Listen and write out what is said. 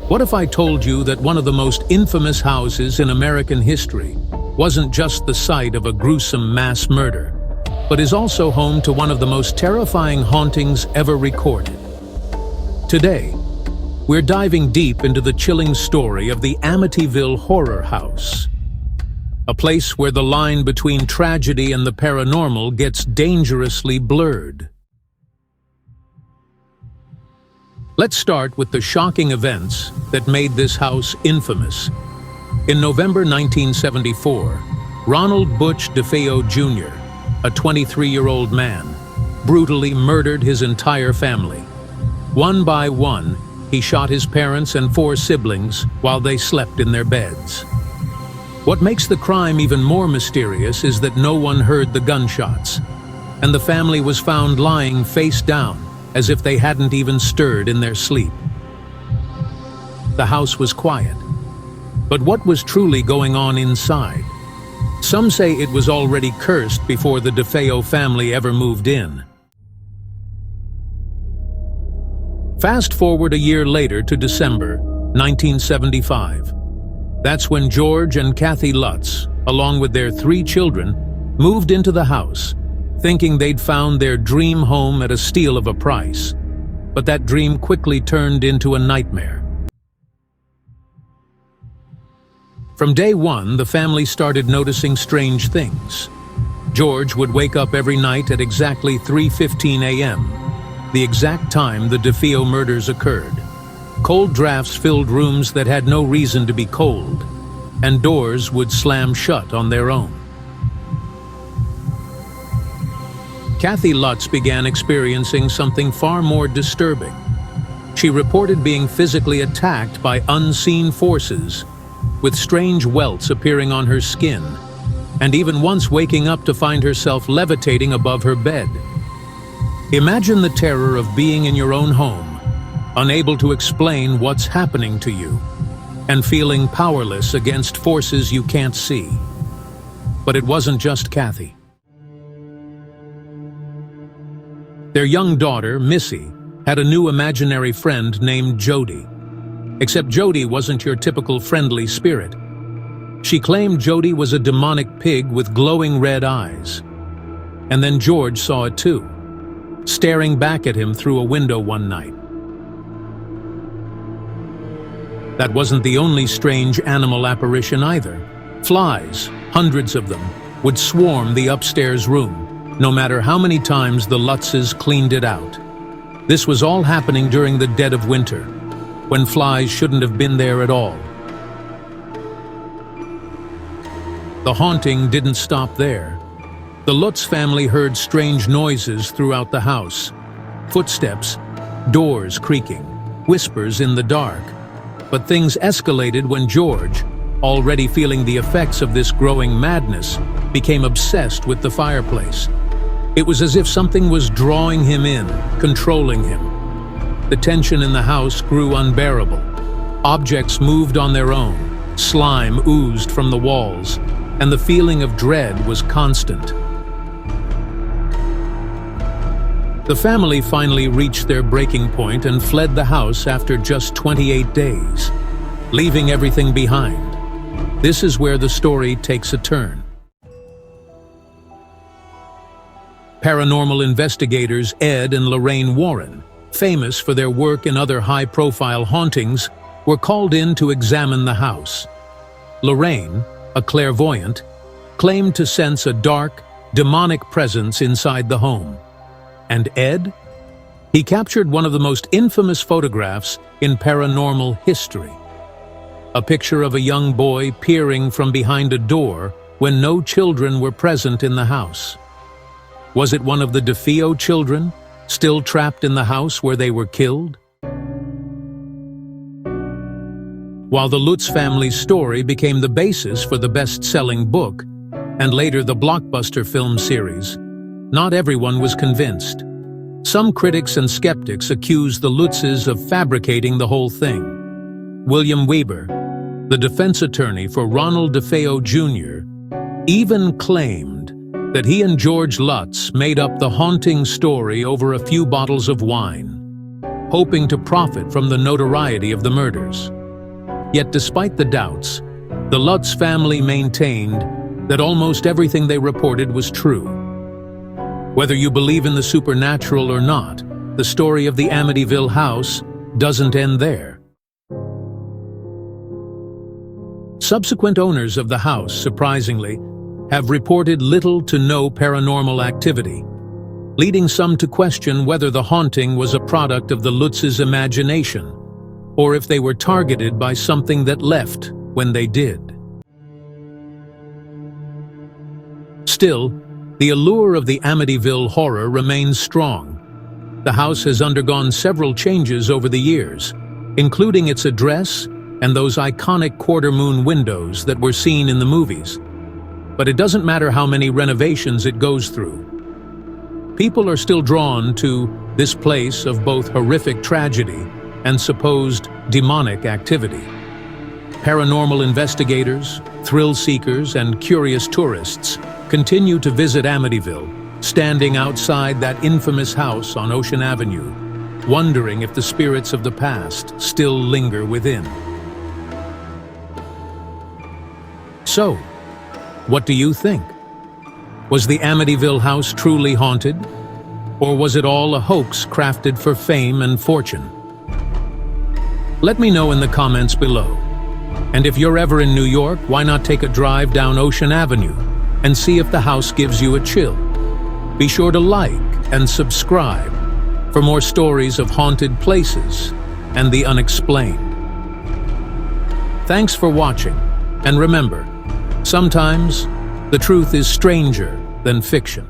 What if I told you that one of the most infamous houses in American history wasn't just the site of a gruesome mass murder, but is also home to one of the most terrifying hauntings ever recorded? Today, we're diving deep into the chilling story of the Amityville Horror House, a place where the line between tragedy and the paranormal gets dangerously blurred. Let's start with the shocking events that made this house infamous. In November 1974, Ronald Butch DeFeo Jr., a 23-year-old man, brutally murdered his entire family. One by one, he shot his parents and 4 siblings while they slept in their beds. What makes the crime even more mysterious is that no one heard the gunshots, and the family was found lying face down, as if they hadn't even stirred in their sleep. The house was quiet, but what was truly going on inside? Some say it was already cursed before the DeFeo family ever moved in. Fast forward a year later to December 1975. That's when George and Kathy Lutz, along with their 3 children, moved into the house, thinking they'd found their dream home at a steal of a price. But that dream quickly turned into a nightmare. From day one, the family started noticing strange things. George would wake up every night at exactly 3:15 a.m., the exact time the DeFeo murders occurred. Cold drafts filled rooms that had no reason to be cold, and doors would slam shut on their own. Kathy Lutz began experiencing something far more disturbing. She reported being physically attacked by unseen forces, with strange welts appearing on her skin, and even once waking up to find herself levitating above her bed. Imagine the terror of being in your own home, unable to explain what's happening to you, and feeling powerless against forces you can't see. But it wasn't just Kathy. Their young daughter, Missy, had a new imaginary friend named Jody. Except Jody wasn't your typical friendly spirit. She claimed Jody was a demonic pig with glowing red eyes. And then George saw it too, staring back at him through a window one night. That wasn't the only strange animal apparition either. Flies, hundreds of them, would swarm the upstairs room, no matter how many times the Lutzes cleaned it out. This was all happening during the dead of winter, when flies shouldn't have been there at all. The haunting didn't stop there. The Lutz family heard strange noises throughout the house. Footsteps, doors creaking, whispers in the dark. But things escalated when George, already feeling the effects of this growing madness, became obsessed with the fireplace. It was as if something was drawing him in, controlling him. The tension in the house grew unbearable. Objects moved on their own, slime oozed from the walls, and the feeling of dread was constant. The family finally reached their breaking point and fled the house after just 28 days, leaving everything behind. This is where the story takes a turn. Paranormal investigators Ed and Lorraine Warren, famous for their work in other high-profile hauntings, were called in to examine the house. Lorraine, a clairvoyant, claimed to sense a dark, demonic presence inside the home. And Ed? He captured one of the most infamous photographs in paranormal history. A picture of a young boy peering from behind a door when no children were present in the house. Was it one of the DeFeo children, still trapped in the house where they were killed? While the Lutz family's story became the basis for the best-selling book, and later the blockbuster film series, not everyone was convinced. Some critics and skeptics accused the Lutzes of fabricating the whole thing. William Weber, the defense attorney for Ronald DeFeo Jr., even claimed that he and George Lutz made up the haunting story over a few bottles of wine, hoping to profit from the notoriety of the murders. Yet despite the doubts, the Lutz family maintained that almost everything they reported was true. Whether you believe in the supernatural or not, the story of the Amityville house doesn't end there. Subsequent owners of the house, surprisingly, have reported little to no paranormal activity, leading some to question whether the haunting was a product of the Lutz's imagination, or if they were targeted by something that left when they did. Still, the allure of the Amityville Horror remains strong. The house has undergone several changes over the years, including its address and those iconic quarter-moon windows that were seen in the movies. But it doesn't matter how many renovations it goes through. People are still drawn to this place of both horrific tragedy and supposed demonic activity. Paranormal investigators, thrill seekers, and curious tourists continue to visit Amityville, standing outside that infamous house on Ocean Avenue, wondering if the spirits of the past still linger within. So, what do you think? Was the Amityville house truly haunted? Or was it all a hoax crafted for fame and fortune? Let me know in the comments below. And if you're ever in New York, why not take a drive down Ocean Avenue and see if the house gives you a chill? Be sure to like and subscribe for more stories of haunted places and the unexplained. Thanks for watching, and remember, sometimes the truth is stranger than fiction.